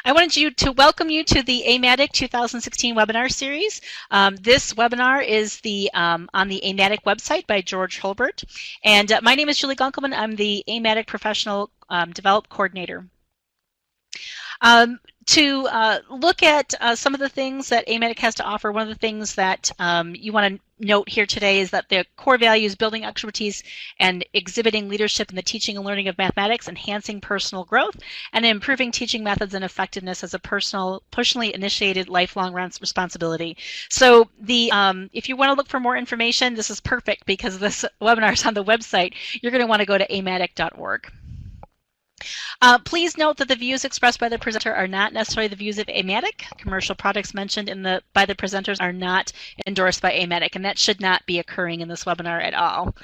I wanted to welcome you to the AMATIC 2016 webinar series. This webinar is on the AMATIC website by George Hurlburt. And my name is Julie Gunkelman. I'm the AMATIC Professional Develop Coordinator. To look at some of the things that AMATIC has to offer, one of the things that you want to note here today is that the core values, building expertise and exhibiting leadership in the teaching and learning of mathematics, enhancing personal growth, and improving teaching methods and effectiveness as a personally initiated lifelong responsibility. So if you want to look for more information, this is perfect because this webinar is on the website. You're going to want to go to amatic.org. Please note that the views expressed by the presenter are not necessarily the views of AMATIC. Commercial products mentioned by the presenters are not endorsed by AMATIC, and that should not be occurring in this webinar at all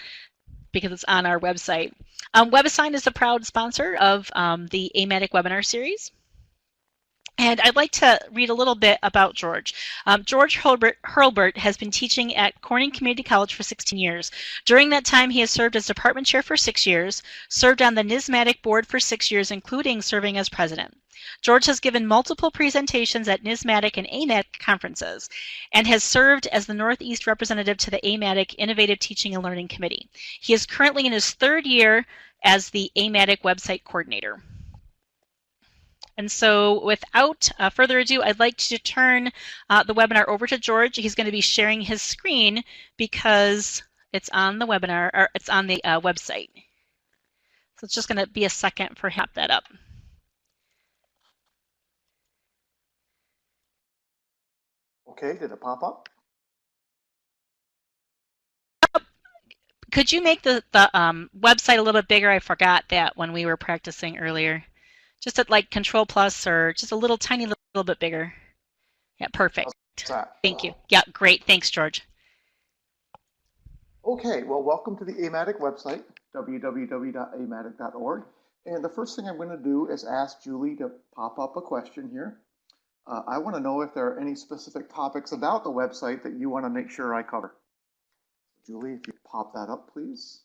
because it's on our website. WebAssign is a proud sponsor of the AMATIC webinar series. And I'd like to read a little bit about George. George Hurlburt has been teaching at Corning Community College for 16 years. During that time, he has served as department chair for 6 years, served on the NISMATIC board for 6 years, including serving as president. George has given multiple presentations at NISMATIC and AMATIC conferences and has served as the Northeast representative to the AMATIC Innovative Teaching and Learning Committee. He is currently in his 3rd year as the AMATIC website coordinator. And so without further ado, I'd like to turn the webinar over to George. He's going to be sharing his screen because it's on the webinar, or it's on the website. So it's just going to be a second for him to that up. Okay, did it pop up? Could you make the website a little bit bigger? I forgot that when we were practicing earlier. Just at like Control Plus or just a little tiny little bit bigger. Yeah, perfect. Thank you. Yeah, great. Thanks, George. Okay, well, welcome to the AMATIC website, www.amatic.org. And the first thing I'm going to do is ask Julie to pop up a question here. I want to know if there are any specific topics about the website that you want to make sure I cover. Julie, if you pop that up, please.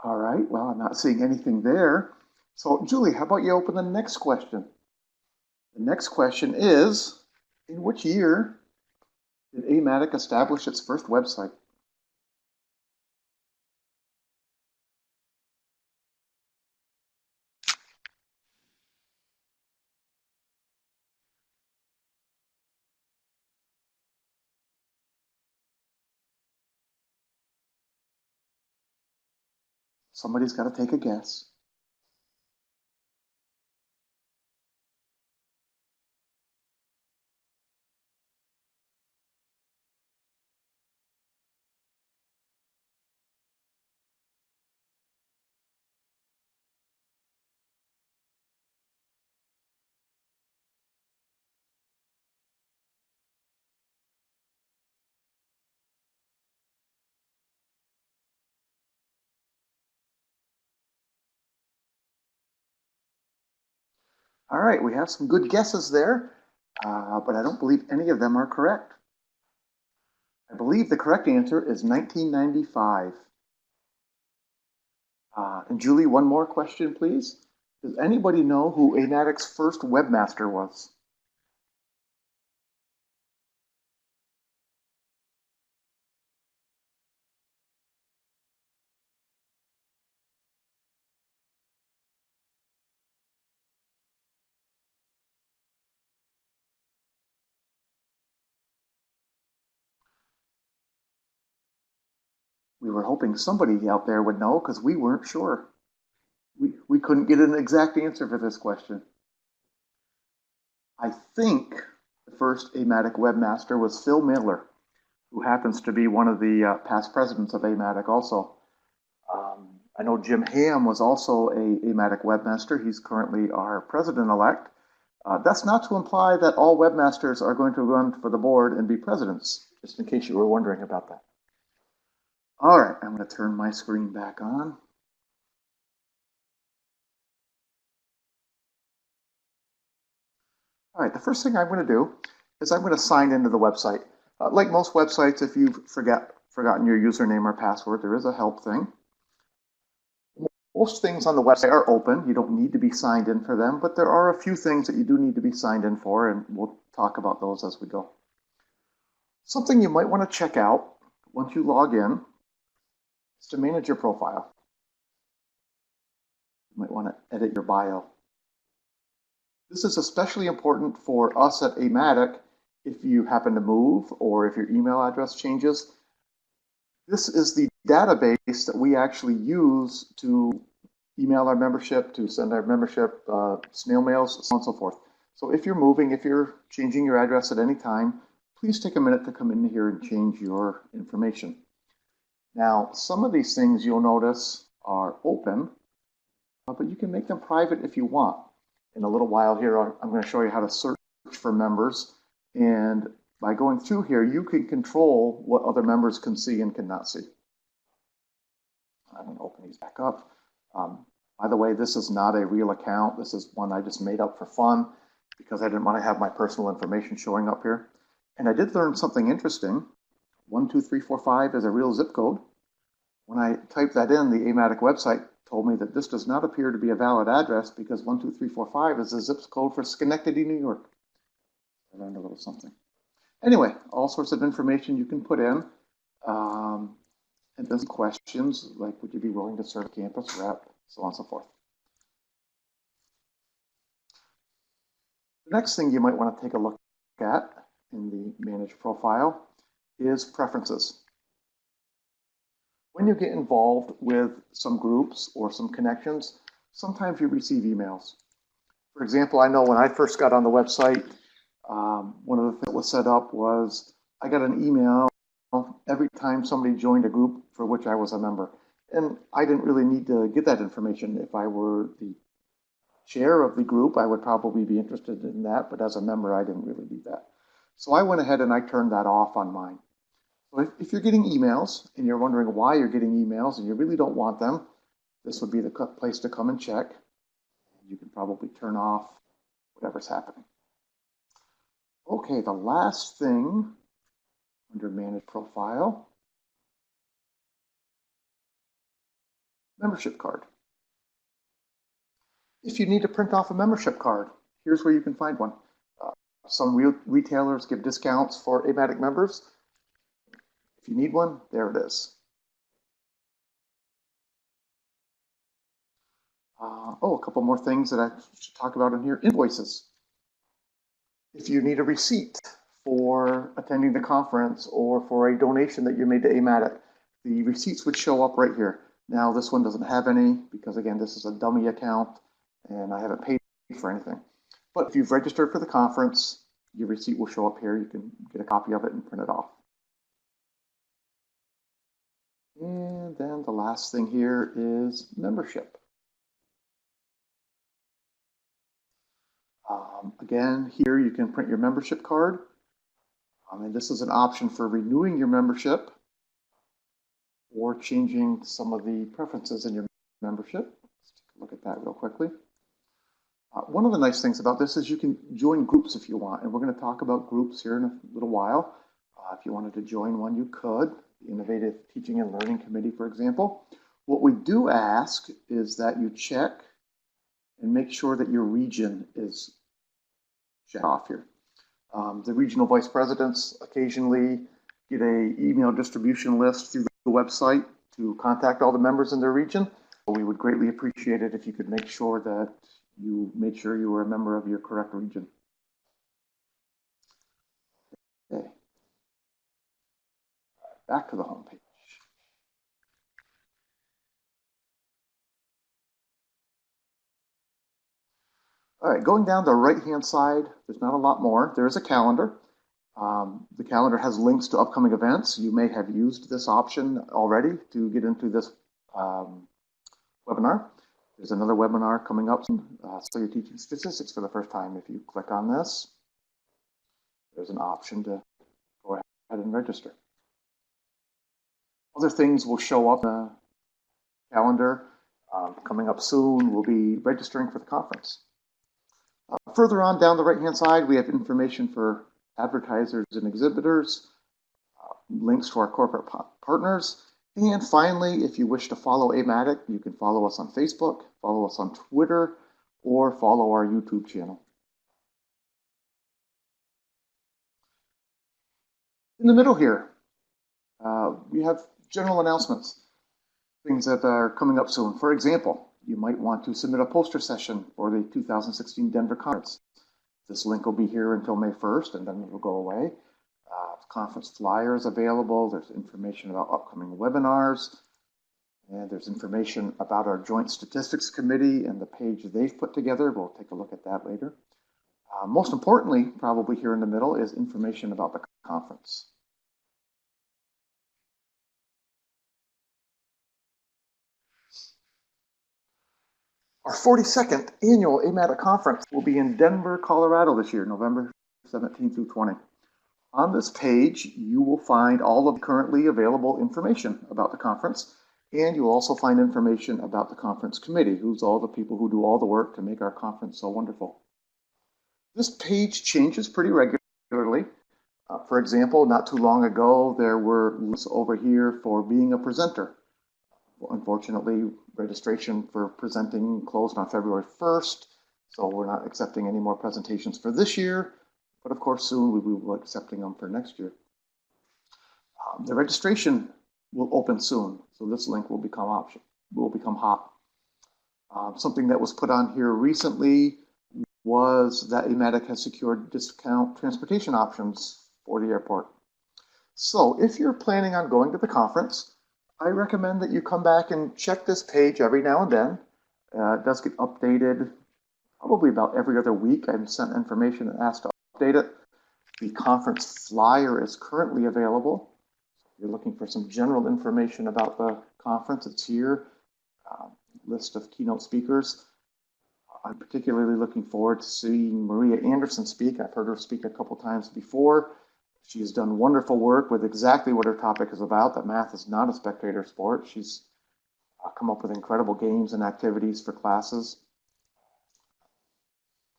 All right, well, I'm not seeing anything there. So, Julie, how about you open the next question? The next question is, in which year did AMATIC establish its first website? Somebody's got to take a guess. All right, we have some good guesses there, but I don't believe any of them are correct. I believe the correct answer is 1995. And Julie, one more question, please. Does anybody know who AMATIC's first webmaster was? We were hoping somebody out there would know because we weren't sure. We couldn't get an exact answer for this question. I think first AMATIC webmaster was Phil Miller, who happens to be one of the past presidents of AMATIC also. I know Jim Ham was also a AMATIC webmaster. He's currently our president-elect. That's not to imply that all webmasters are going to run for the board and be presidents, just in case you were wondering about that. All right, I'm going to turn my screen back on. All right, the first thing I'm going to do is I'm going to sign into the website. Like most websites, if you've forgotten your username or password, there is a help thing. Most things on the website are open. You don't need to be signed in for them, but there are a few things that you do need to be signed in for, and we'll talk about those as we go. Something you might want to check out once you log in is to manage your profile. You might want to edit your bio. This is especially important for us at AMATIC if you happen to move or if your email address changes. This is the database that we actually use to email our membership, to send our membership snail mails, so on and so forth. So if you're moving, if you're changing your address at any time, please take a minute to come in here and change your information. Now, some of these things you'll notice are open, but you can make them private if you want. In a little while here, I'm going to show you how to search for members. And by going through here, you can control what other members can see and cannot see. I'm going to open these back up. By the way, this is not a real account. This is one I just made up for fun because I didn't want to have my personal information showing up here. And I did learn something interesting. 12345 is a real zip code. When I typed that in, the AMATIC website told me that this does not appear to be a valid address because 12345 is a zip code for Schenectady, New York. I learned a little something. Anyway, all sorts of information you can put in. And then some questions like, would you be willing to serve campus rep, so on and so forth. The next thing you might want to take a look at in the Manage Profile is Preferences. When you get involved with some groups or some connections, sometimes you receive emails. For example, I know when I first got on the website, one of the things that was set up was I got an email every time somebody joined a group for which I was a member. And I didn't really need to get that information. If I were the chair of the group, I would probably be interested in that, but as a member, I didn't really need that. So I went ahead and I turned that off on mine. So if you're getting emails and you're wondering why you're getting emails and you really don't want them, this would be the place to come and check. You can probably turn off whatever's happening. Okay, the last thing under Manage Profile, membership card. If you need to print off a membership card, here's where you can find one. Some retailers give discounts for AMATIC members. If you need one, there it is. A couple more things that I should talk about in here. Invoices. If you need a receipt for attending the conference or for a donation that you made to AMATIC, the receipts would show up right here. Now, this one doesn't have any because, again, this is a dummy account and I haven't paid for anything. But if you've registered for the conference, your receipt will show up here. You can get a copy of it and print it off. And then the last thing here is membership. Again, here you can print your membership card. And this is an option for renewing your membership or changing some of the preferences in your membership. Let's take a look at that real quickly. One of the nice things about this is you can join groups if you want, and we're going to talk about groups here in a little while. If you wanted to join one, you could. The Innovative Teaching and Learning Committee, for example. What we do ask is that you check and make sure that your region is checked off here. The regional vice presidents occasionally get an email distribution list through the website to contact all the members in their region. We would greatly appreciate it if you could make sure that you made sure you were a member of your correct region. Okay. Back to the home page. All right, going down the right-hand side, there's not a lot more. There's a calendar. The calendar has links to upcoming events. You may have used this option already to get into this webinar. There's another webinar coming up soon. So you're teaching statistics for the first time. If you click on this, there's an option to go ahead and register. Other things will show up in the calendar. Coming up soon, we'll be registering for the conference. Further on down the right-hand side, we have information for advertisers and exhibitors, links to our corporate partners, and finally, if you wish to follow AMATIC, you can follow us on Facebook, follow us on Twitter, or follow our YouTube channel. In the middle here, we have general announcements, things that are coming up soon. For example, you might want to submit a poster session for the 2016 Denver Conference. This link will be here until May 1st, and then it will go away. Conference flyer is available. There's information about upcoming webinars, and there's information about our Joint Statistics Committee and the page they've put together. We'll take a look at that later. Most importantly, probably here in the middle, is information about the conference. Our 42nd annual AMATIC conference will be in Denver, Colorado this year, November 17 through 20. On this page, you will find all of the currently available information about the conference, and you'll also find information about the conference committee, who's all the people who do all the work to make our conference so wonderful. This page changes pretty regularly. For example, not too long ago, there were lists over here for being a presenter. Unfortunately, registration for presenting closed on February 1st, so we're not accepting any more presentations for this year, but of course soon we will be accepting them for next year. The registration will open soon, so this link will become hot. Something that was put on here recently was that AMATIC has secured discount transportation options for the airport. So if you're planning on going to the conference, I recommend that you come back and check this page every now and then. It does get updated probably about every other week. I'm sent information and asked to update it. The conference flyer is currently available. If you're looking for some general information about the conference, it's here. List of keynote speakers. I'm particularly looking forward to seeing Maria Anderson speak. I've heard her speak a couple times before. She has done wonderful work with exactly what her topic is about, that math is not a spectator sport. She's come up with incredible games and activities for classes,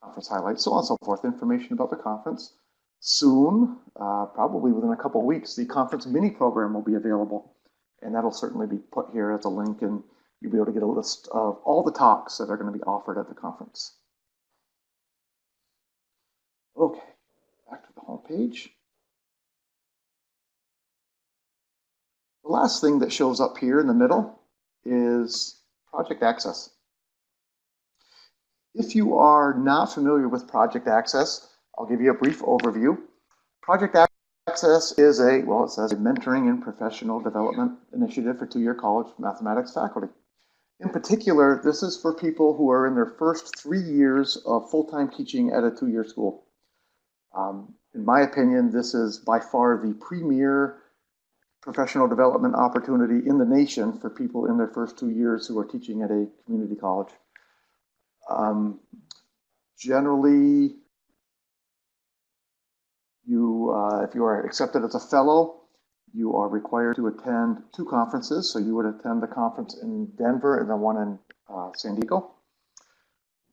conference highlights, so on and so forth, information about the conference. Soon, probably within a couple of weeks, the conference mini program will be available, and that'll certainly be put here as a link, and you'll be able to get a list of all the talks that are going to be offered at the conference. Okay, back to the home page. The last thing that shows up here in the middle is Project Access. If you are not familiar with Project Access, I'll give you a brief overview. Project Access is it says a mentoring and professional development initiative for two-year college mathematics faculty. In particular, this is for people who are in their first 3 years of full-time teaching at a two-year school. In my opinion, this is by far the premier professional development opportunity in the nation for people in their first 2 years who are teaching at a community college. Generally, if you are accepted as a fellow, you are required to attend 2 conferences. So you would attend the conference in Denver and the one in San Diego.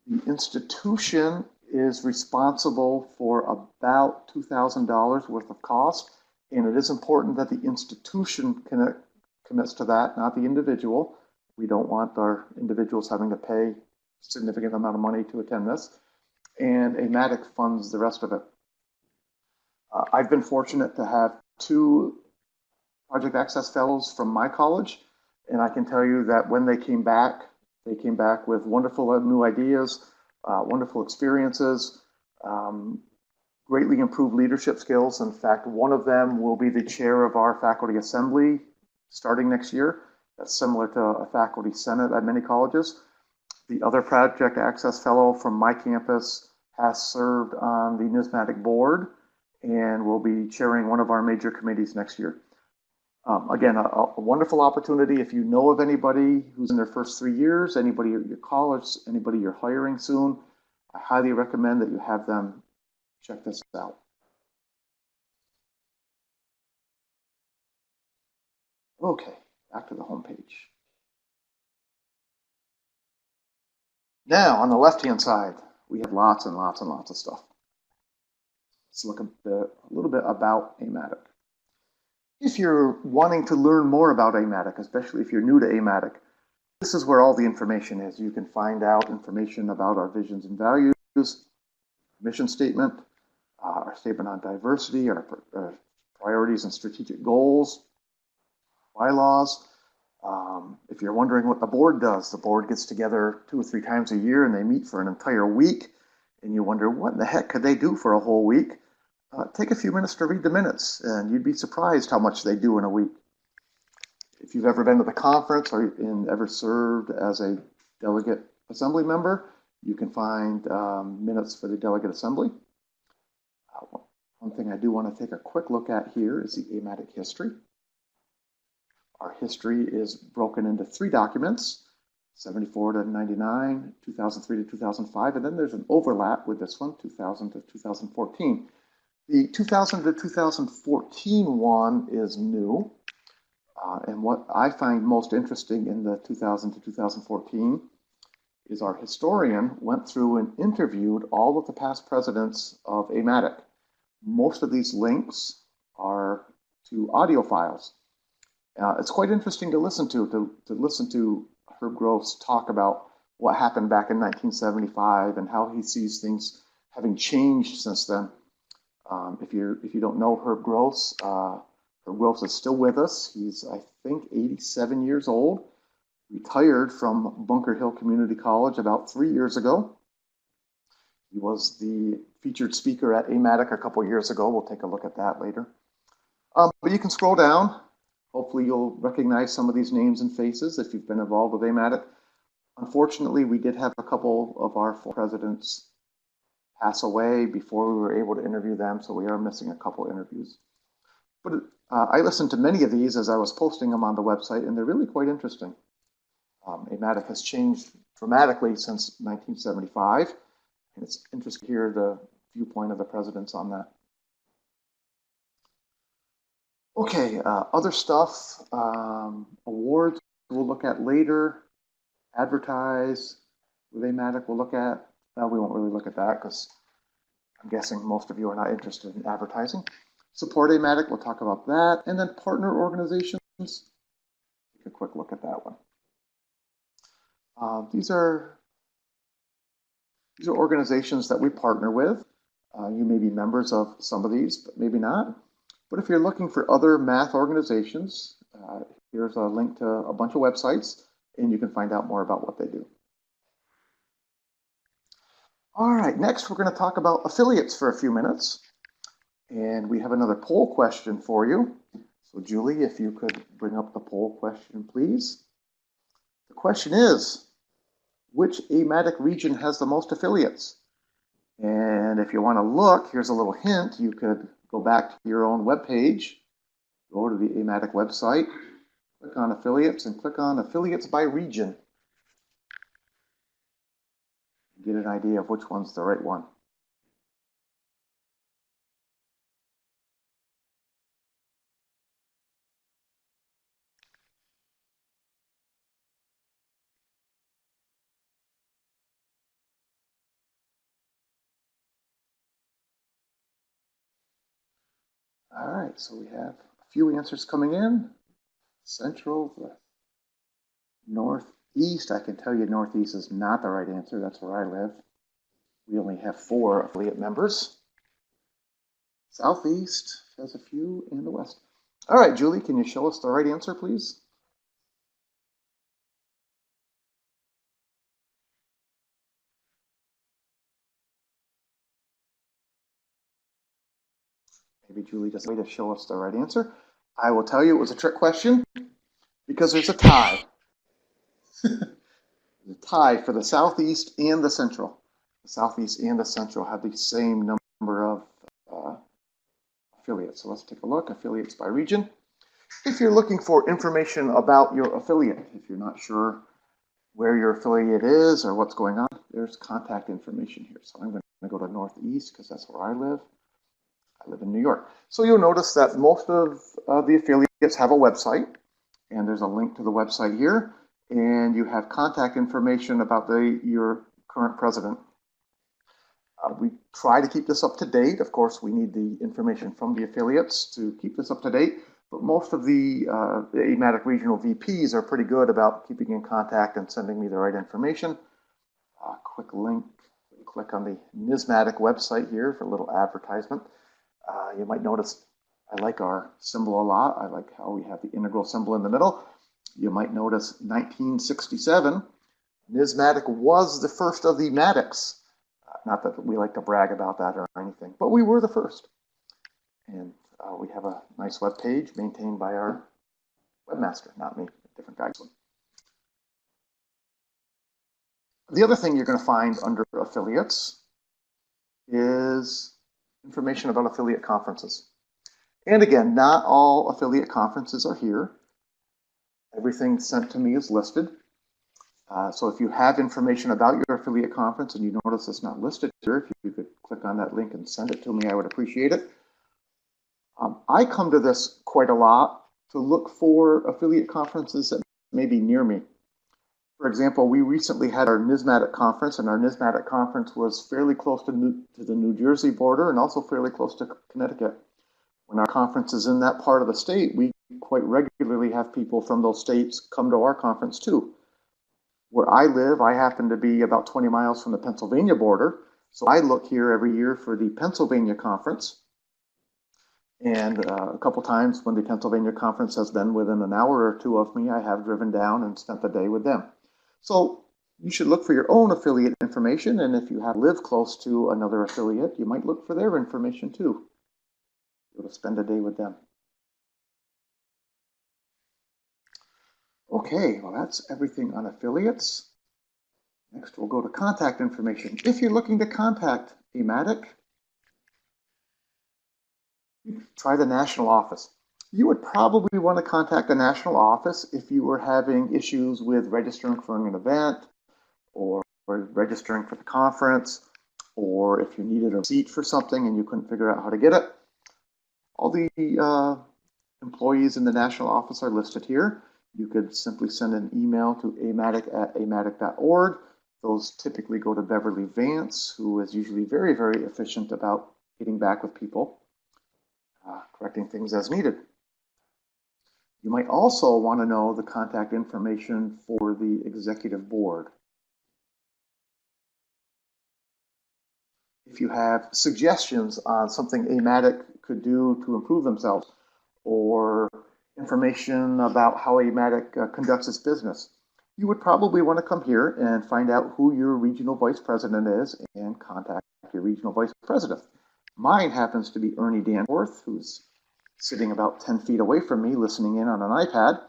The institution is responsible for about $2,000 worth of cost. And it is important that the institution commits to that, not the individual. We don't want our individuals having to pay a significant amount of money to attend this. And AMATIC funds the rest of it. I've been fortunate to have 2 Project Access Fellows from my college. And I can tell you that when they came back with wonderful new ideas, wonderful experiences, greatly improved leadership skills. In fact, one of them will be the chair of our faculty assembly starting next year. That's similar to a faculty senate at many colleges. the other project access fellow from my campus has served on the NISMATIC board and will be chairing one of our major committees next year. Again, a wonderful opportunity. If you know of anybody who's in their first 3 years, anybody at your college, anybody you're hiring soon, I highly recommend that you have them check this out. Okay, back to the home page. Now, on the left-hand side, we have lots and lots and lots of stuff. Let's look a little bit about AMATIC. If you're wanting to learn more about AMATIC, especially if you're new to AMATIC, this is where all the information is. You can find out information about our visions and values, mission statement, our statement on diversity, our priorities and strategic goals, bylaws. If you're wondering what the board does, the board gets together 2 or 3 times a year and they meet for an entire week, and you wonder what in the heck could they do for a whole week? Take a few minutes to read the minutes, and you'd be surprised how much they do in a week. If you've ever been to the conference or ever served as a delegate assembly member, you can find minutes for the delegate assembly. One thing I do want to take a quick look at here is the AMATIC history. Our history is broken into 3 documents, 74 to 99, 2003 to 2005, and then there's an overlap with this one, 2000 to 2014. The 2000 to 2014 one is new, and what I find most interesting in the 2000 to 2014 is our historian went through and interviewed all of the past presidents of AMATIC. Most of these links are to audio files. It's quite interesting to listen to Herb Gross talk about what happened back in 1975 and how he sees things having changed since then. If you don't know Herb Gross is still with us. He's, I think, 87 years old. Retired from Bunker Hill Community College about 3 years ago. He was the featured speaker at AMATIC a couple years ago. We'll take a look at that later. But you can scroll down. Hopefully you'll recognize some of these names and faces if you've been involved with AMATIC. Unfortunately, we did have a couple of our presidents pass away before we were able to interview them, so we are missing a couple interviews. But I listened to many of these as I was posting them on the website, and they're really quite interesting. AMATIC has changed dramatically since 1975, and it's interesting to hear the viewpoint of the presidents on that. Okay, other stuff, awards we'll look at later, advertise with AMATIC we'll look at. Well, we won't really look at that because I'm guessing most of you are not interested in advertising. Support AMATIC, we'll talk about that. And then partner organizations, take a quick look at that one. These are organizations that we partner with. You may be members of some of these, but maybe not. But if you're looking for other math organizations, here's a link to a bunch of websites, and you can find out more about what they do. All right, next we're going to talk about affiliates for a few minutes. And we have another poll question for you. So Julie, if you could bring up the poll question, please. The question is, which AMATIC region has the most affiliates? And if you want to look, here's a little hint. You could go back to your own web page, go to the AMATIC website, click on affiliates, and click on affiliates by region. Get an idea of which one's the right one. All right, so we have a few answers coming in. Central, the Northeast. I can tell you Northeast is not the right answer. That's where I live. We only have 4 affiliate members. Southeast has a few, and the West. All right, Julie, can you show us the right answer, please? Maybe Julie doesn't wait to show us the right answer. I will tell you it was a trick question because there's a tie. The tie for the Southeast and the Central. The Southeast and the Central have the same number of affiliates. So let's take a look, affiliates by region. If you're looking for information about your affiliate, if you're not sure where your affiliate is or what's going on, there's contact information here. So I'm going to go to Northeast because that's where I live. I live in New York. So you'll notice that most of the affiliates have a website, and there's a link to the website here, and you have contact information about your current president. We try to keep this up to date. Of course, we need the information from the affiliates to keep this up to date, but most of the AMATIC regional VPs are pretty good about keeping in contact and sending me the right information. Quick link, click on the NISMATIC website here for a little advertisement. You might notice I like our symbol a lot. I like how we have the integral symbol in the middle. You might notice 1967, NISMATIC was the first of the MATICs. Not that we like to brag about that or anything, but we were the first. And we have a nice web page maintained by our webmaster, not me, a different guy. The other thing you're going to find under affiliates is information about affiliate conferences. And again, not all affiliate conferences are here. Everything sent to me is listed. So if you have information about your affiliate conference and you notice it's not listed here, if you could click on that link and send it to me, I would appreciate it. I come to this quite a lot to look for affiliate conferences that may be near me. For example, we recently had our NISMATIC conference, and our NISMATIC conference was fairly close to the New Jersey border and also fairly close to Connecticut. When our conference is in that part of the state, we quite regularly have people from those states come to our conference too. Where I live, I happen to be about 20 miles from the Pennsylvania border, so I look here every year for the Pennsylvania conference. And a couple times when the Pennsylvania conference has been within an hour or two of me, I have driven down and spent the day with them. So you should look for your own affiliate information, and if you have lived close to another affiliate, you might look for their information too. You'll spend a day with them. Okay, well that's everything on affiliates. Next we'll go to contact information. If you're looking to contact AMATIC, try the national office. You would probably want to contact the national office if you were having issues with registering for an event or registering for the conference, or if you needed a seat for something and you couldn't figure out how to get it. All the employees in the national office are listed here. You could simply send an email to amatic@amatic.org. Those typically go to Beverly Vance, who is usually very, very efficient about getting back with people, correcting things as needed. You might also want to know the contact information for the executive board. If you have suggestions on something AMATIC could do to improve themselves, or information about how AMATIC conducts its business, you would probably want to come here and find out who your regional vice president is and contact your regional vice president. Mine happens to be Ernie Danforth, who's sitting about 10 feet away from me listening in on an iPad.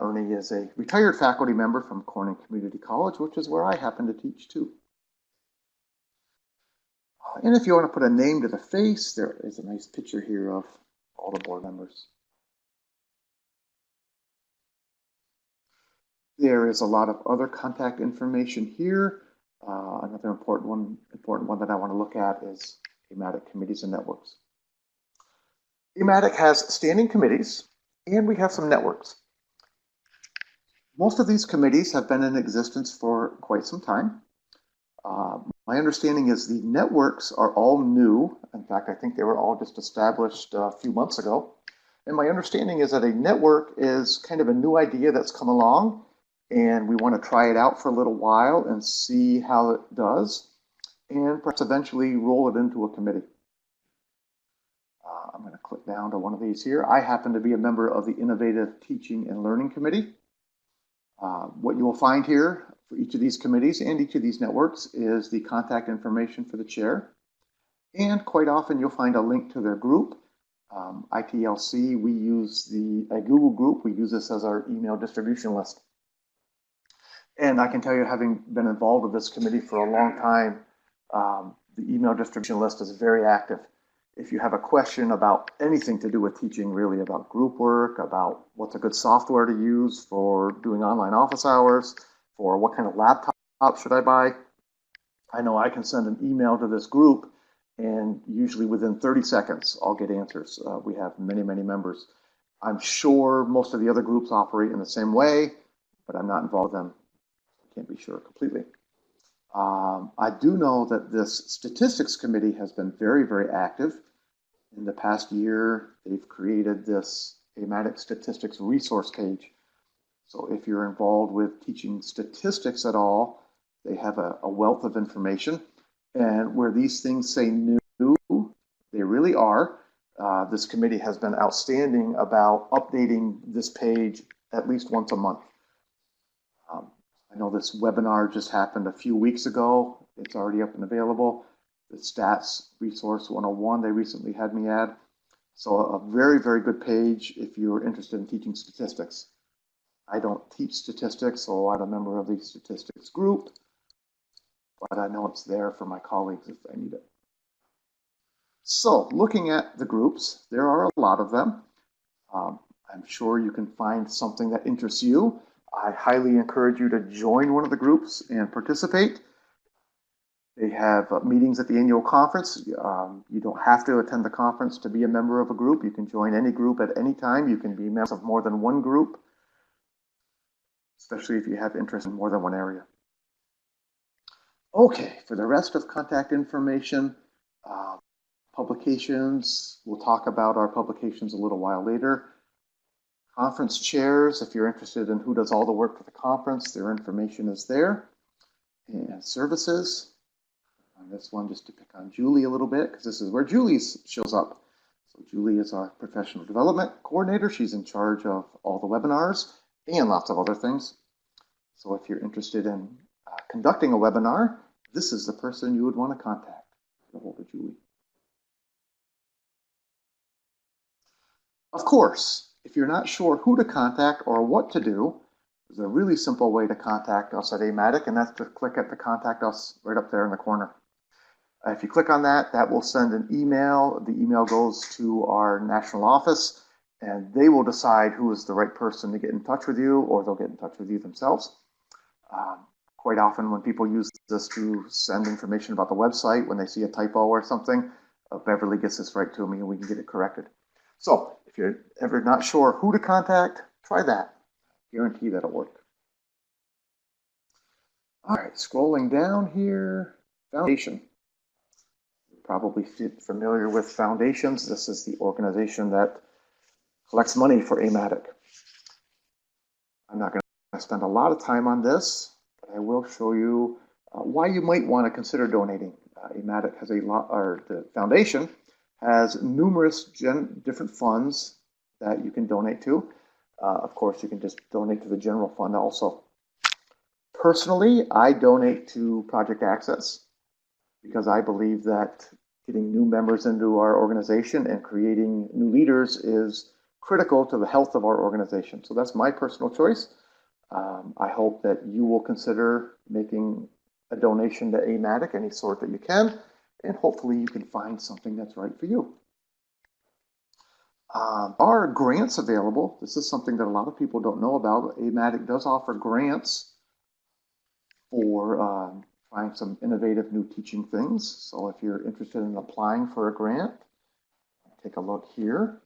Ernie is a retired faculty member from Corning Community College, which is where I happen to teach too. And if you want to put a name to the face, there is a nice picture here of all the board members. There is a lot of other contact information here. Another important one that I want to look at is AMATIC committees and networks. AMATIC has standing committees, and we have some networks. Most of these committees have been in existence for quite some time. My understanding is the networks are all new. In fact, I think they were all just established a few months ago. And my understanding is that a network is kind of a new idea that's come along, and we want to try it out for a little while and see how it does, and perhaps eventually roll it into a committee. I'm going to click down to one of these here. I happen to be a member of the Innovative Teaching and Learning Committee. What you will find here for each of these committees and each of these networks is the contact information for the chair. And quite often you'll find a link to their group. ITLC, we use a Google group. We use this as our email distribution list. And I can tell you, having been involved with this committee for a long time, the email distribution list is very active. If you have a question about anything to do with teaching, really about group work, about what's a good software to use for doing online office hours, for what kind of laptop should I buy, I know I can send an email to this group, and usually within 30 seconds, I'll get answers. We have many, many members. I'm sure most of the other groups operate in the same way, but I'm not involved in them. I can't be sure completely. I do know that this statistics committee has been very, very active. In the past year, they've created this AMATIC statistics resource page. So if you're involved with teaching statistics at all, they have a wealth of information. And where these things say new, they really are. This committee has been outstanding about updating this page at least once a month. I know this webinar just happened a few weeks ago. It's already up and available. The Stats Resource 101, they recently had me add. So a very, very good page if you're interested in teaching statistics. I don't teach statistics, so I'm a member of the statistics group, but I know it's there for my colleagues if they need it. So looking at the groups, there are a lot of them. I'm sure you can find something that interests you. I highly encourage you to join one of the groups and participate. They have meetings at the annual conference. You don't have to attend the conference to be a member of a group. You can join any group at any time. You can be members of more than one group, especially if you have interest in more than one area. Okay, for the rest of contact information, publications, we'll talk about our publications a little while later. Conference chairs, if you're interested in who does all the work for the conference, their information is there. And services, on this one just to pick on Julie a little bit, because this is where Julie shows up. So Julie is our professional development coordinator. She's in charge of all the webinars and lots of other things. So if you're interested in conducting a webinar, this is the person you would want to contact. Get a hold of Julie. Of course, if you're not sure who to contact or what to do, there's a really simple way to contact us at AMATIC, and that's to click at the Contact Us right up there in the corner. If you click on that, that will send an email. The email goes to our national office, and they will decide who is the right person to get in touch with you, or they'll get in touch with you themselves. Quite often when people use this to send information about the website, when they see a typo or something, Beverly gets this right to me and we can get it corrected. So if you're ever not sure who to contact, try that. Guarantee that'll work. All right, scrolling down here, Foundation. You're probably familiar with foundations. This is the organization that collects money for AMATIC. I'm not going to spend a lot of time on this, but I will show you why you might want to consider donating. AMATIC has a lot, or the foundation has numerous different funds that you can donate to. Of course, you can just donate to the general fund also. Personally, I donate to Project Access because I believe that getting new members into our organization and creating new leaders is critical to the health of our organization. So that's my personal choice. I hope that you will consider making a donation to AMATIC, any sort that you can, and hopefully you can find something that's right for you. Are grants available? This is something that a lot of people don't know about. AMATIC does offer grants for trying some innovative new teaching things. So if you're interested in applying for a grant, take a look here.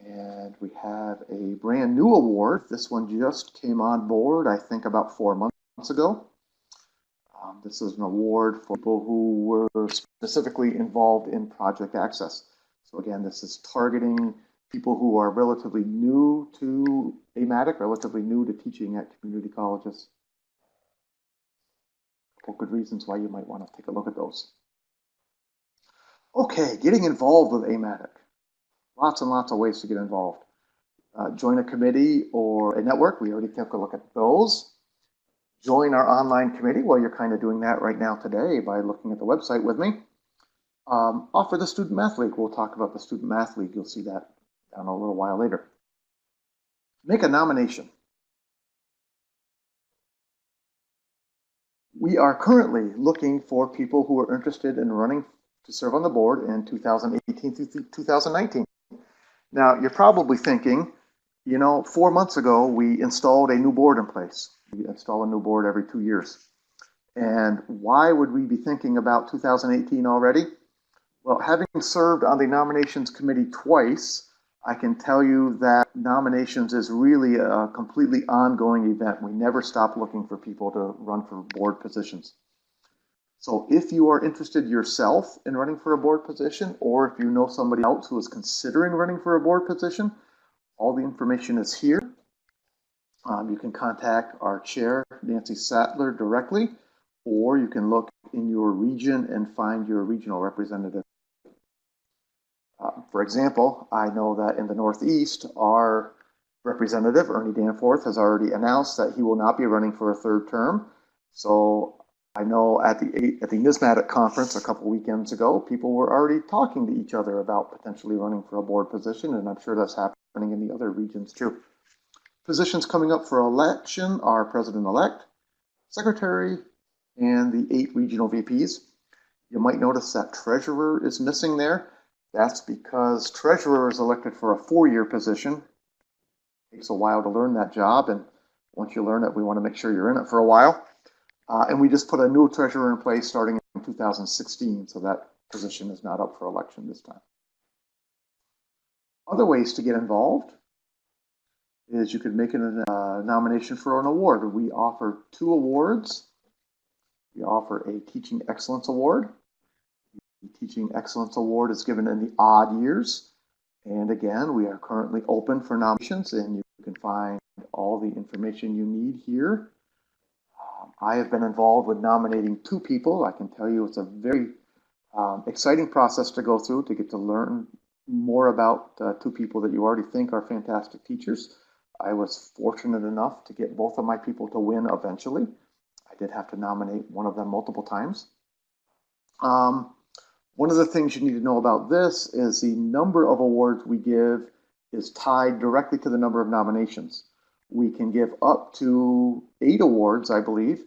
And we have a brand new award. This one just came on board, I think, about 4 months ago. This is an award for people who were specifically involved in Project Access. So again, this is targeting people who are relatively new to AMATIC, relatively new to teaching at community colleges. A couple good reasons why you might want to take a look at those. Okay, getting involved with AMATIC. Lots and lots of ways to get involved. Join a committee or a network. We already took a look at those. Join our online committee. Well, you're kind of doing that right now today by looking at the website with me. Offer the Student Math League. We'll talk about the Student Math League. You'll see that down a little while later. Make a nomination. We are currently looking for people who are interested in running to serve on the board in 2018 through 2019. Now, you're probably thinking, 4 months ago, we installed a new board in place. We install a new board every 2 years. And why would we be thinking about 2018 already? Well, having served on the nominations committee twice, I can tell you that nominations is really a completely ongoing event. We never stop looking for people to run for board positions. So if you are interested yourself in running for a board position, or if you know somebody else who is considering running for a board position, all the information is here. You can contact our chair, Nancy Sattler, directly, or you can look in your region and find your regional representative. For example, I know that in the Northeast, our representative, Ernie Danforth, has already announced that he will not be running for a third term. So I know at the NISMATIC conference a couple weekends ago, people were already talking to each other about potentially running for a board position, and I'm sure that's happening in the other regions too. Positions coming up for election are president-elect, secretary, and the 8 regional VPs. You might notice that treasurer is missing there. That's because treasurer is elected for a 4-year position. It takes a while to learn that job, and once you learn it, we want to make sure you're in it for a while. And we just put a new treasurer in place starting in 2016, so that position is not up for election this time. Other ways to get involved is you could make a nomination for an award. We offer 2 awards. We offer a Teaching Excellence Award. The Teaching Excellence Award is given in the odd years. And again, we are currently open for nominations, and you can find all the information you need here. I have been involved with nominating 2 people. I can tell you it's a very exciting process to go through to get to learn more about 2 people that you already think are fantastic teachers. I was fortunate enough to get both of my people to win eventually. I did have to nominate one of them multiple times. One of the things you need to know about this is the number of awards we give is tied directly to the number of nominations. We can give up to 8 awards, I believe,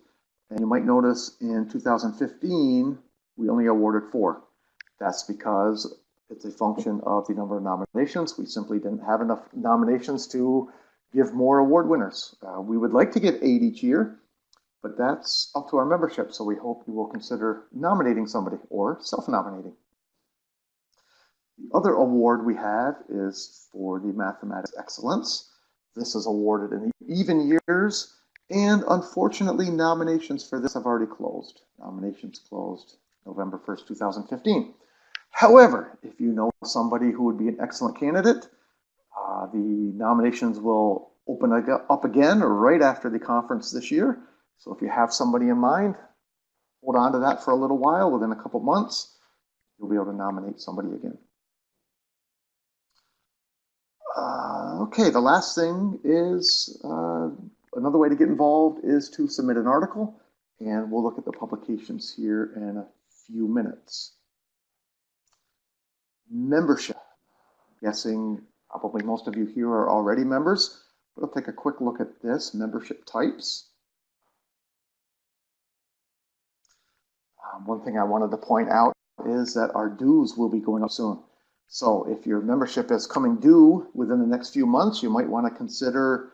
and you might notice in 2015 we only awarded 4. That's because it's a function of the number of nominations. We simply didn't have enough nominations to give more award winners. We would like to get 8 each year, but that's up to our membership, so we hope you will consider nominating somebody or self-nominating. The other award we have is for the Mathematics Excellence. This is awarded in the even years, and unfortunately, nominations for this have already closed. Nominations closed November 1st, 2015. However, if you know somebody who would be an excellent candidate, the nominations will open up again right after the conference this year. So if you have somebody in mind, hold on to that for a little while. Within a couple months, you'll be able to nominate somebody again. Okay, the last thing is another way to get involved is to submit an article, and we'll look at the publications here in a few minutes. Membership. I'm guessing probably most of you here are already members, but I'll take a quick look at this, membership types. One thing I wanted to point out is that our dues will be going up soon. So if your membership is coming due within the next few months, you might want to consider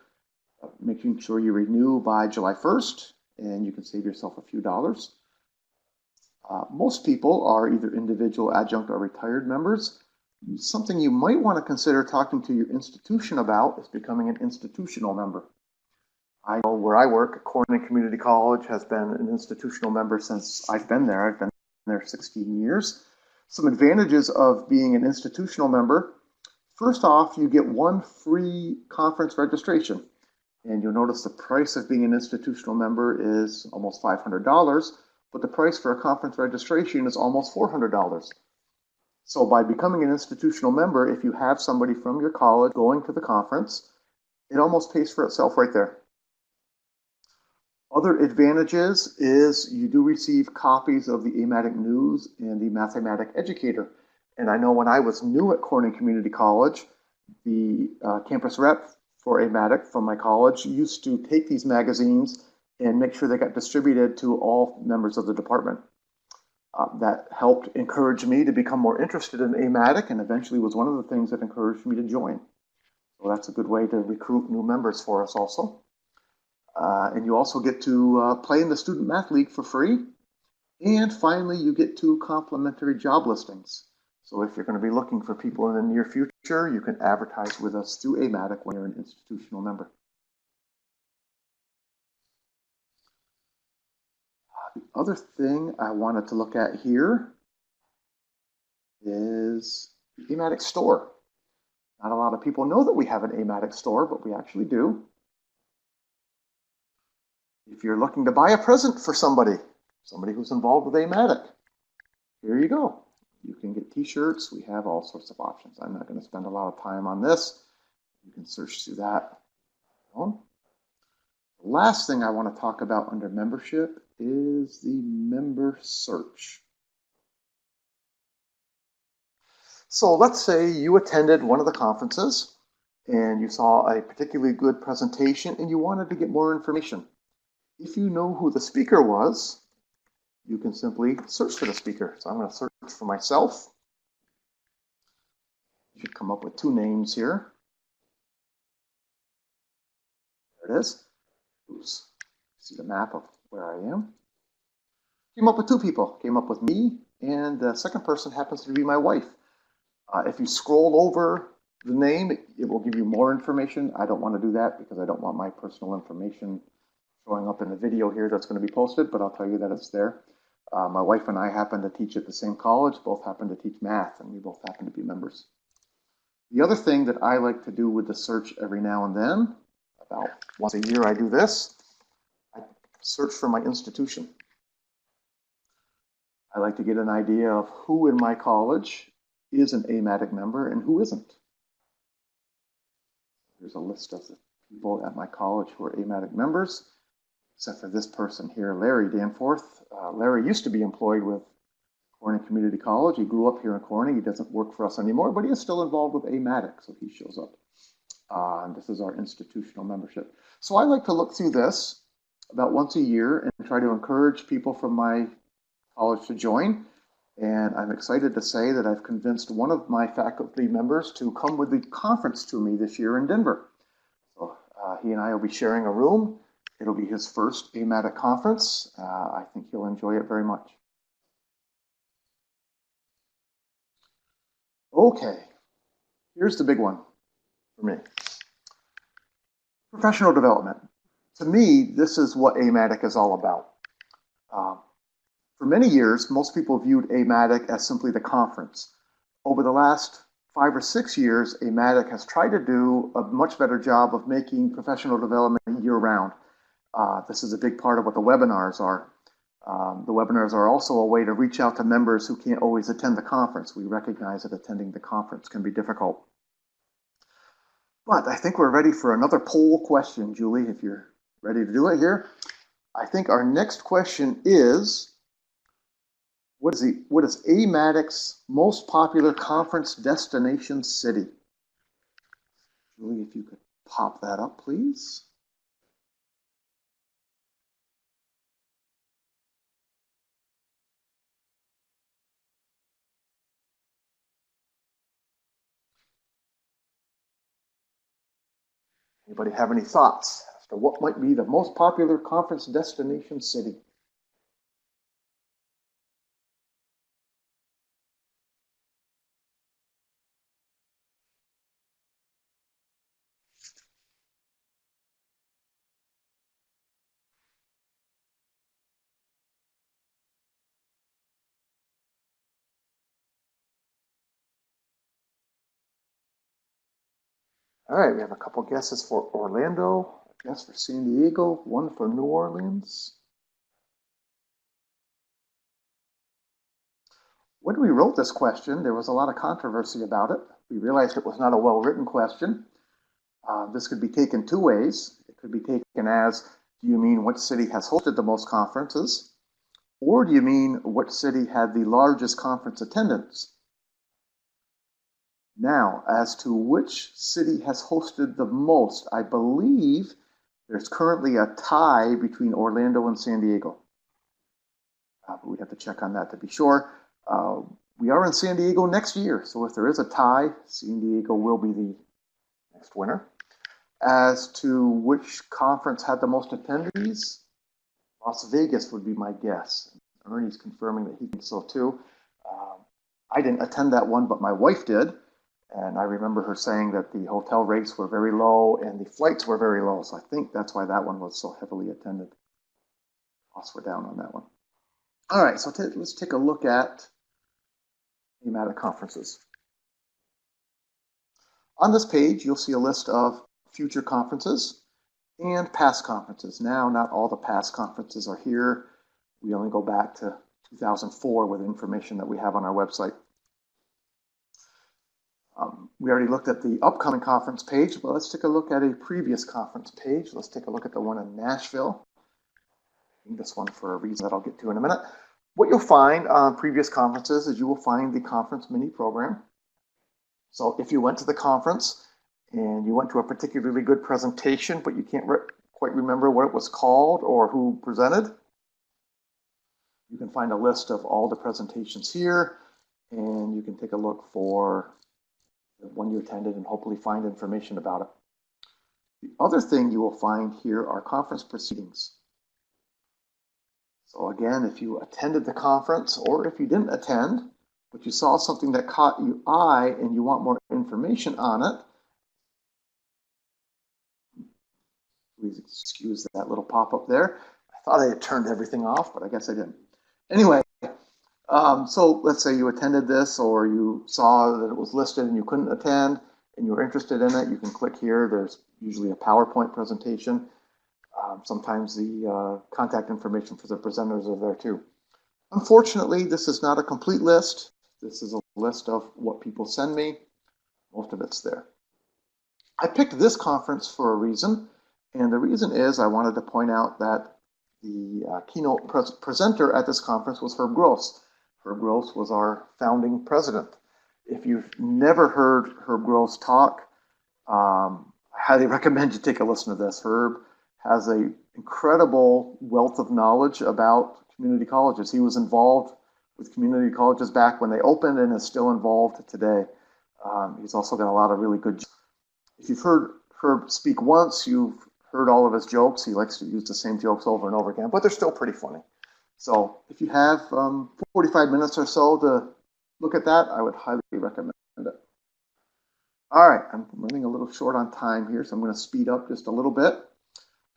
making sure you renew by July 1st, and you can save yourself a few dollars. Most people are either individual, adjunct, or retired members. Something you might want to consider talking to your institution about is becoming an institutional member. I know where I work, Corning Community College has been an institutional member since I've been there. I've been there 16 years. Some advantages of being an institutional member. First off, you get 1 free conference registration. And you'll notice the price of being an institutional member is almost $500, but the price for a conference registration is almost $400. So by becoming an institutional member, if you have somebody from your college going to the conference, it almost pays for itself right there. Other advantages is you do receive copies of the AMATIC News and the Mathematic Educator. And I know when I was new at Corning Community College, the campus rep for AMATIC from my college used to take these magazines and make sure they got distributed to all members of the department. That helped encourage me to become more interested in AMATIC, and eventually was one of the things that encouraged me to join. So that's a good way to recruit new members for us also. And you also get to play in the Student Math League for free. And finally, you get 2 complimentary job listings. So if you're going to be looking for people in the near future, you can advertise with us through AMATIC when you're an institutional member. The other thing I wanted to look at here is the AMATIC store. Not a lot of people know that we have an AMATIC store, but we actually do. If you're looking to buy a present for somebody who's involved with AMATIC, here you go. You can get t-shirts. We have all sorts of options. I'm not going to spend a lot of time on this. You can search through that. The last thing I want to talk about under membership is the member search. So let's say you attended one of the conferences and you saw a particularly good presentation and you wanted to get more information. If you know who the speaker was, you can simply search for the speaker. So I'm going to search for myself. You should come up with 2 names here. There it is. Oops. See the map of where I am. Came up with 2 people. Came up with me, and the second person happens to be my wife. If you scroll over the name, it will give you more information. I don't want to do that because I don't want my personal information showing up in the video here that's going to be posted, but I'll tell you that it's there. My wife and I happen to teach at the same college, both happen to teach math, and we both happen to be members. The other thing that I like to do with the search every now and then, about once a year I do this, I search for my institution. I like to get an idea of who in my college is an AMATIC member and who isn't. Here's a list of the people at my college who are AMATIC members, except for this person here, Larry Danforth. Larry used to be employed with Corning Community College. He grew up here in Corning. He doesn't work for us anymore, but he is still involved with AMATIC, so he shows up. And this is our institutional membership. So I like to look through this about once a year and try to encourage people from my college to join. And I'm excited to say that I've convinced one of my faculty members to come with the conference to me this year in Denver. So he and I will be sharing a room. It'll be his first AMATIC conference. I think he'll enjoy it very much. Okay, here's the big one for me. Professional development. To me, this is what AMATIC is all about. For many years, most people viewed AMATIC as simply the conference. Over the last 5 or 6 years, AMATIC has tried to do a much better job of making professional development year-round. This is a big part of what the webinars are. The webinars are also a way to reach out to members who can't always attend the conference. We recognize that attending the conference can be difficult. But I think we're ready for another poll question, Julie, if you're ready to do it here. I think our next question is, what is AMATIC's most popular conference destination city? Julie, if you could pop that up, please. Anybody have any thoughts as to what might be the most popular conference destination city? All right, we have a couple guesses for Orlando, a guess for San Diego, one for New Orleans. When we wrote this question, there was a lot of controversy about it. We realized it was not a well-written question. This could be taken 2 ways. It could be taken as, do you mean what city has hosted the most conferences? Or do you mean what city had the largest conference attendance? Now, as to which city has hosted the most, I believe There's currently a tie between Orlando and San Diego. But we'd have to check on that to be sure. We are in San Diego next year, so if there is a tie, San Diego will be the next winner. As to which conference had the most attendees, Las Vegas would be my guess. Ernie's confirming that he thinks so too. I didn't attend that one, but my wife did. And I remember her saying that the hotel rates were very low and the flights were very low. So I think that's why that one was so heavily attended. Costs were down on that one. All right, so let's take a look at thematic conferences. On this page, you'll see a list of future conferences and past conferences. Now, not all the past conferences are here. We only go back to 2004 with information that we have on our website. We already looked at the upcoming conference page, but let's take a look at a previous conference page. Let's take a look at the one in Nashville. This one for a reason that I'll get to in a minute. What you'll find on previous conferences is you will find the conference mini program. So if you went to the conference and you went to a particularly good presentation, but you can't quite remember what it was called or who presented, you can find a list of all the presentations here, and you can take a look for the one you attended and hopefully find information about it. The other thing you will find here are conference proceedings. So again, if you attended the conference or if you didn't attend, but you saw something that caught your eye and you want more information on it, please excuse that little pop-up there. I thought I had turned everything off, but I guess I didn't. Anyway, so let's say you attended this or you saw that it was listed and you couldn't attend and you were interested in it, you can click here. There's usually a PowerPoint presentation. Sometimes the contact information for the presenters are there too. Unfortunately, this is not a complete list. This is a list of what people send me. Most of it's there. I picked this conference for a reason, and the reason is I wanted to point out that the keynote presenter at this conference was Herb Gross. Herb Gross was our founding president. If you've never heard Herb Gross talk, I highly recommend you take a listen to this. Herb has an incredible wealth of knowledge about community colleges. He was involved with community colleges back when they opened and is still involved today. He's also got a lot of really good. If you've heard Herb speak once, you've heard all of his jokes. He likes to use the same jokes over and over again, but they're still pretty funny. So if you have 45 minutes or so to look at that, I would highly recommend it. All right, I'm running a little short on time here, so I'm going to speed up just a little bit.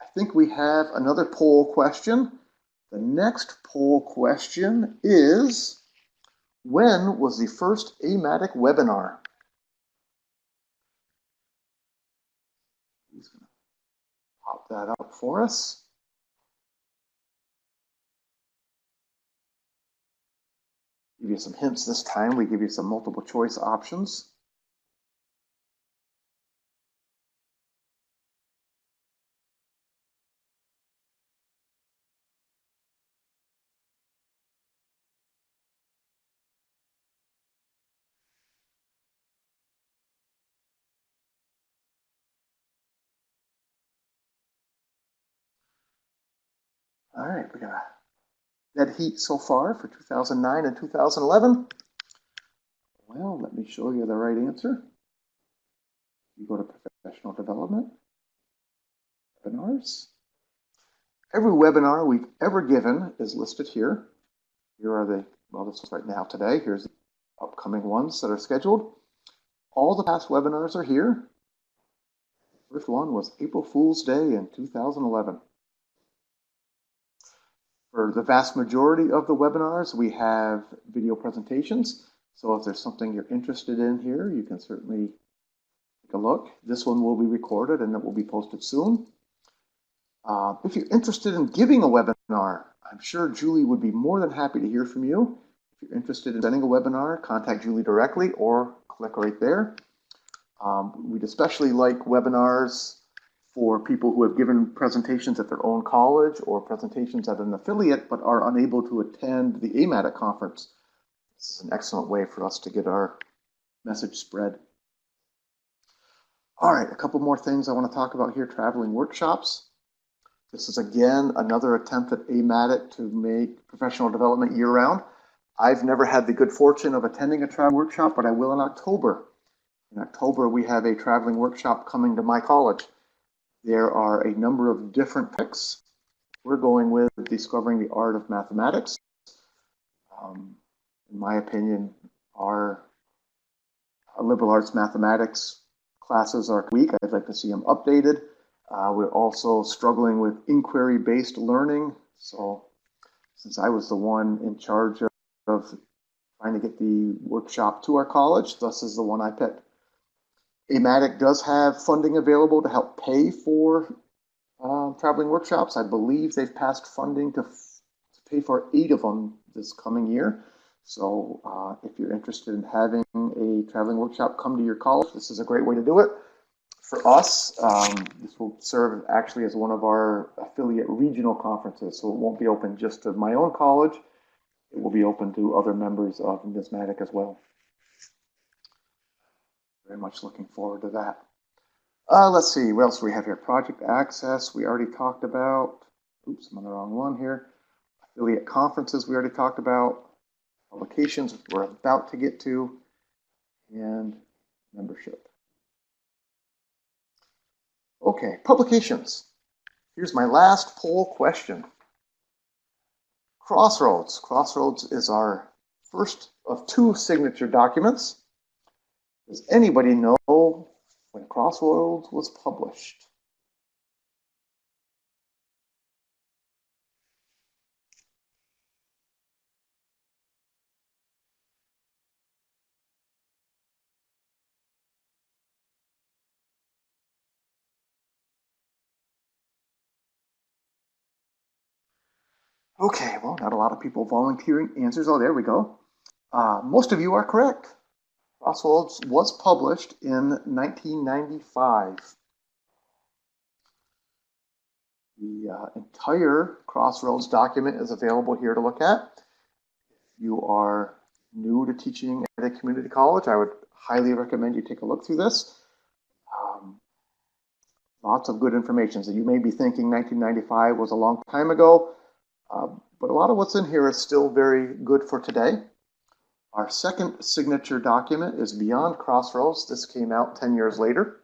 I think we have another poll question. The next poll question is, when was the first AMATIC webinar? He's going to pop that up for us. Give you some hints this time. We give you some multiple choice options. All right, we got a dead heat so far for 2009 and 2011. Well, let me show you the right answer. You go to professional development, webinars. Every webinar we've ever given is listed here. Here are the, well, this is right now today. Here's the upcoming ones that are scheduled. All the past webinars are here. The first one was April Fool's Day in 2011. For the vast majority of the webinars, we have video presentations. So if there's something you're interested in here, you can certainly take a look. This one will be recorded and it will be posted soon. If you're interested in giving a webinar, I'm sure Julie would be more than happy to hear from you. If you're interested in sending a webinar, contact Julie directly or click right there. We'd especially like webinars for people who have given presentations at their own college or presentations at an affiliate but are unable to attend the AMATIC conference. This is an excellent way for us to get our message spread. All right, a couple more things I want to talk about here. Traveling workshops. This is again another attempt at AMATIC to make professional development year-round. I've never had the good fortune of attending a travel workshop, but I will in October. In October, we have a traveling workshop coming to my college. There are a number of different picks. We're going with Discovering the Art of Mathematics. In my opinion, our liberal arts mathematics classes are weak. I'd like to see them updated. We're also struggling with inquiry-based learning. So since I was the one in charge of trying to get the workshop to our college, this is the one I picked. AMATIC does have funding available to help pay for traveling workshops. I believe they've passed funding to pay for 8 of them this coming year. So if you're interested in having a traveling workshop come to your college, this is a great way to do it. For us, this will serve actually as one of our affiliate regional conferences, so it won't be open just to my own college. It will be open to other members of NISMATIC as well. Very much looking forward to that. Let's see, what else do we have here? Project access, we already talked about. Oops, I'm on the wrong one here. Affiliate conferences, we already talked about. Publications, we're about to get to. And membership. Okay, publications. Here's my last poll question. Crossroads. Crossroads is our first of 2 signature documents. Does anybody know when Crossroads was published? Okay, well, not a lot of people volunteering answers. Oh, there we go. Most of you are correct. Crossroads was published in 1995. The entire Crossroads document is available here to look at. If you are new to teaching at a community college, I would highly recommend you take a look through this. Lots of good information. So you may be thinking 1995 was a long time ago, but a lot of what's in here is still very good for today. Our second signature document is Beyond Crossroads. This came out 10 years later.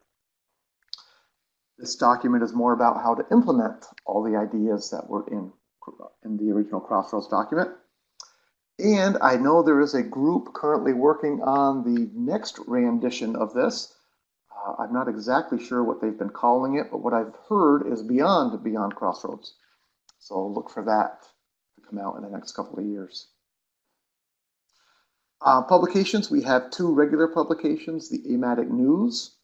This document is more about how to implement all the ideas that were in the original Crossroads document. And I know there is a group currently working on the next rendition of this. I'm not exactly sure what they've been calling it, but what I've heard is Beyond Crossroads. So look for that to come out in the next couple of years. Publications, we have 2 regular publications, the AMATIC News.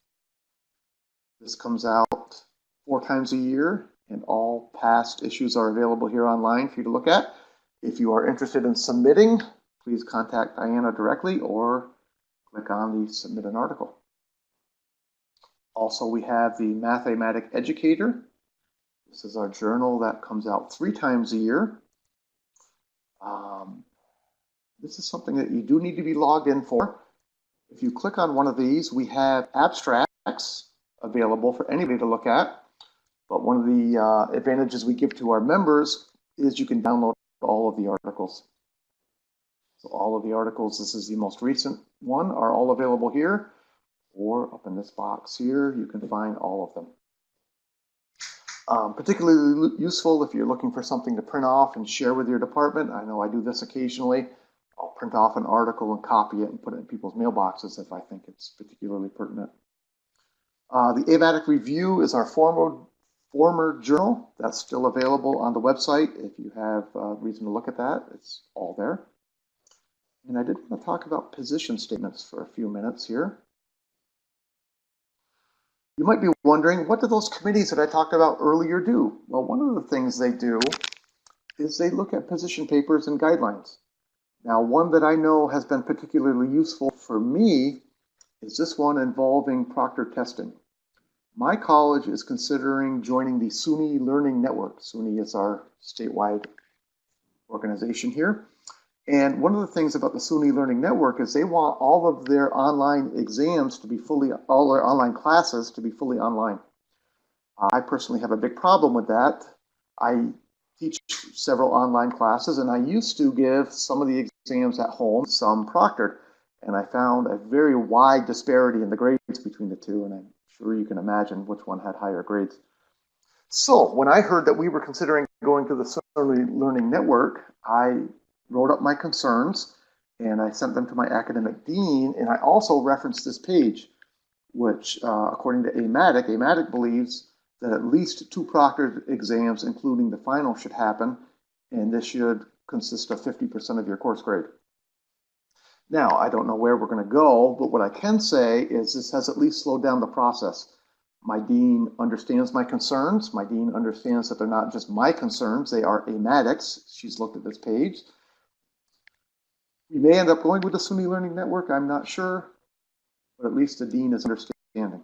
This comes out 4 times a year, and all past issues are available here online for you to look at. If you are interested in submitting, please contact Diana directly or click on the Submit an Article. Also, we have the Mathematic Educator. This is our journal that comes out 3 times a year. This is something that you do need to be logged in for. If you click on one of these, we have abstracts available for anybody to look at. But one of the advantages we give to our members is you can download all of the articles. So all of the articles, this is the most recent one, are all available here. Or up in this box here, you can find all of them. Particularly useful if you're looking for something to print off and share with your department. I know I do this occasionally. I'll print off an article and copy it and put it in people's mailboxes if I think it's particularly pertinent. The AMATIC Review is our former journal. That's still available on the website. If you have reason to look at that, it's all there. And I did want to talk about position statements for a few minutes here. You might be wondering, what do those committees that I talked about earlier do? Well, one of the things they do is they look at position papers and guidelines. Now, one that I know has been particularly useful for me is this one involving proctored testing. My college is considering joining the SUNY Learning Network. SUNY is our statewide organization here. And one of the things about the SUNY Learning Network is they want all of their online exams to be all their online classes to be fully online. I personally have a big problem with that. I teach several online classes, and I used to give some of the exams at home, some proctored, and I found a very wide disparity in the grades between the two, and I'm sure you can imagine which one had higher grades. So when I heard that we were considering going to the Early Learning Network, I wrote up my concerns and I sent them to my academic dean, and I also referenced this page, which according to AMATIC believes that at least 2 proctored exams, including the final, should happen, and this should consist of 50% of your course grade. Now, I don't know where we're going to go, but what I can say is this has at least slowed down the process. My dean understands my concerns. My dean understands that they're not just my concerns, they are AMATIC's. She's looked at this page. We may end up going with the SUNY Learning Network, I'm not sure, but at least the dean is understanding.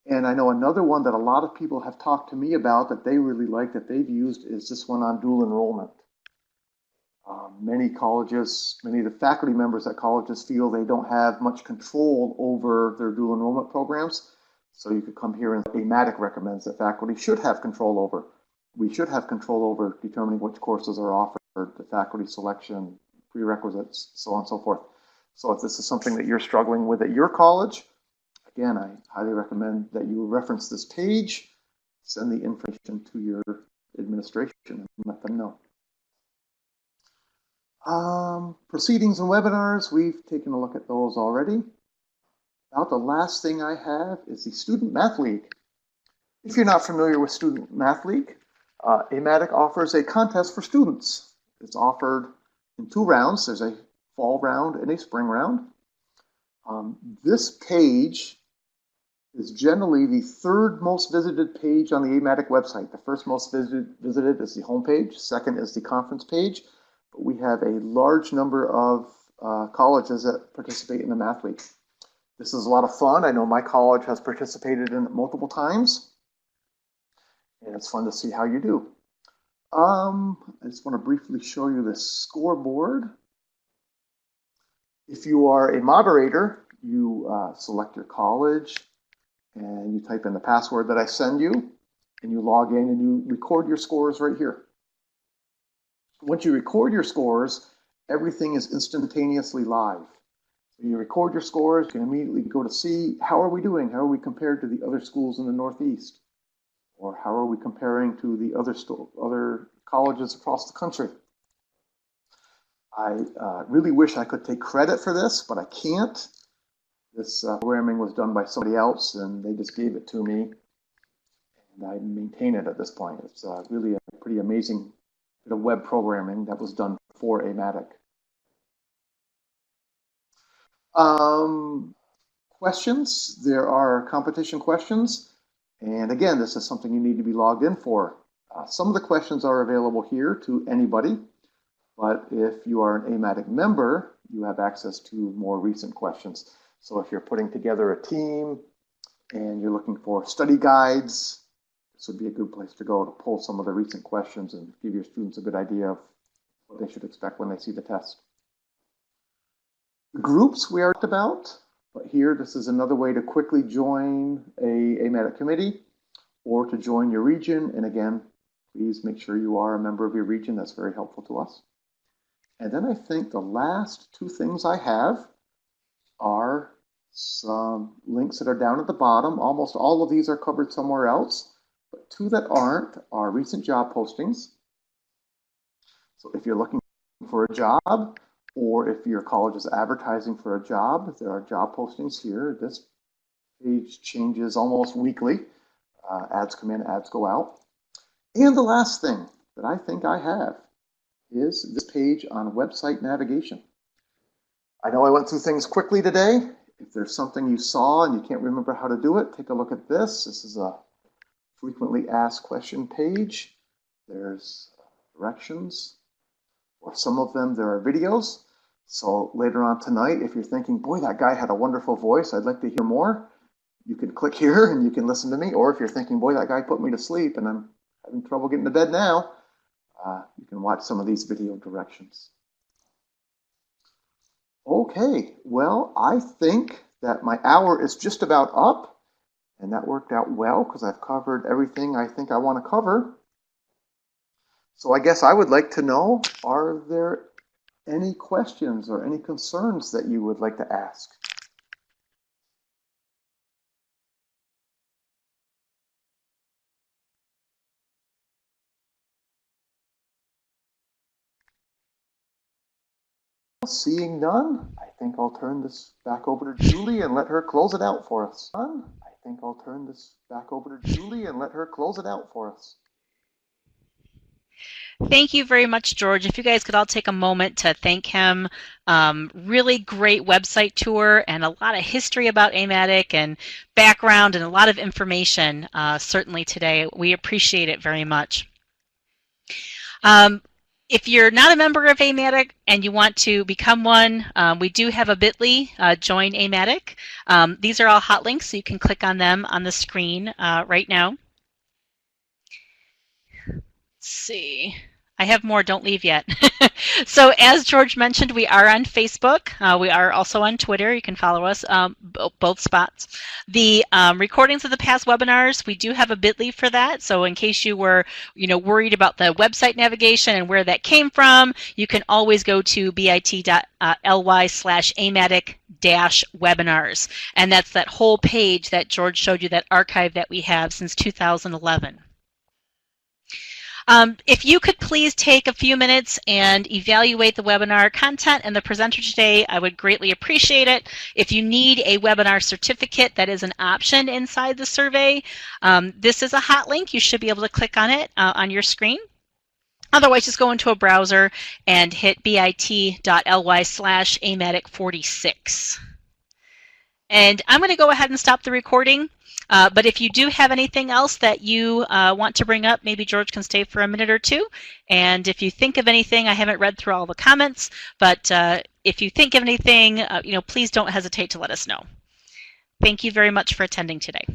And I know another one that a lot of people have talked to me about that they really like, that they've used, is this one on dual enrollment. Many colleges, many of the faculty members at colleges feel they don't have much control over their dual enrollment programs. So you could come here and AMATIC recommends that faculty should have control over. We should have control over determining which courses are offered, the faculty selection, prerequisites, so on and so forth. So if this is something that you're struggling with at your college, again, I highly recommend that you reference this page, send the information to your administration and let them know. Proceedings and webinars, we've taken a look at those already. About the last thing I have is the Student Math League. If you're not familiar with Student Math League, AMATIC offers a contest for students. It's offered in 2 rounds. There's a fall round and a spring round. This page is generally the 3rd most visited page on the AMATIC website. The first most visited is the home page. Second is the conference page. But we have a large number of colleges that participate in the Math League. This is a lot of fun. I know my college has participated in it multiple times, and it's fun to see how you do. I just want to briefly show you the scoreboard. If you are a moderator, you select your college, and you type in the password that I send you, and you log in and you record your scores right here. Once you record your scores, everything is instantaneously live. So you record your scores, you can immediately go to see how are we doing? How are we compared to the other schools in the Northeast? Or how are we comparing to the other colleges across the country? I really wish I could take credit for this, but I can't. This programming was done by somebody else, and they just gave it to me, and I maintain it at this point. It's really a pretty amazing bit of web programming that was done for AMATIC. Questions. There are competition questions, and again, this is something you need to be logged in for. Some of the questions are available here to anybody, but if you are an AMATIC member, you have access to more recent questions. So if you're putting together a team and you're looking for study guides, this would be a good place to go to pull some of the recent questions and give your students a good idea of what they should expect when they see the test. The groups we are about, but here this is another way to quickly join a AMATIC committee or to join your region. And again, please make sure you are a member of your region. That's very helpful to us. And then I think the last 2 things I have are some links that are down at the bottom. Almost all of these are covered somewhere else, but 2 that aren't are recent job postings. So if you're looking for a job, or if your college is advertising for a job, there are job postings here. This page changes almost weekly. Ads come in, ads go out. And the last thing that I think I have is this page on website navigation. I know I went through things quickly today. If there's something you saw and you can't remember how to do it, take a look at this. This is a frequently asked question page. There's directions. For some of them, there are videos. So later on tonight, if you're thinking, boy, that guy had a wonderful voice, I'd like to hear more, you can click here and you can listen to me. Or if you're thinking, boy, that guy put me to sleep and I'm having trouble getting to bed now, you can watch some of these video directions. Okay, well, I think that my hour is just about up, and that worked out well because I've covered everything I think I want to cover. So I guess I would like to know, are there any questions or any concerns that you would like to ask? Seeing none, I think I'll turn this back over to Julie and let her close it out for us. Thank you very much, George. If you guys could all take a moment to thank him. Really great website tour and a lot of history about AMATIC and background and a lot of information certainly today. We appreciate it very much. If you're not a member of AMATIC and you want to become one, we do have a bit.ly, join AMATIC. These are all hot links, so you can click on them on the screen right now. Let's see. I have more, don't leave yet. So as George mentioned, we are on Facebook. We are also on Twitter. You can follow us both spots. The recordings of the past webinars, we do have a bit.ly for that. So in case you were worried about the website navigation and where that came from, you can always go to bit.ly/amatic-webinars. And that's that whole page that George showed you, that archive that we have since 2011. If you could please take a few minutes and evaluate the webinar content and the presenter today, I would greatly appreciate it. If you need a webinar certificate, that is an option inside the survey. This is a hot link. You should be able to click on it on your screen. Otherwise, just go into a browser and hit bit.ly/amatic46. And I'm going to go ahead and stop the recording. But if you do have anything else that you want to bring up, maybe George can stay for a minute or two. And if you think of anything, I haven't read through all the comments, but if you think of anything, please don't hesitate to let us know. Thank you very much for attending today.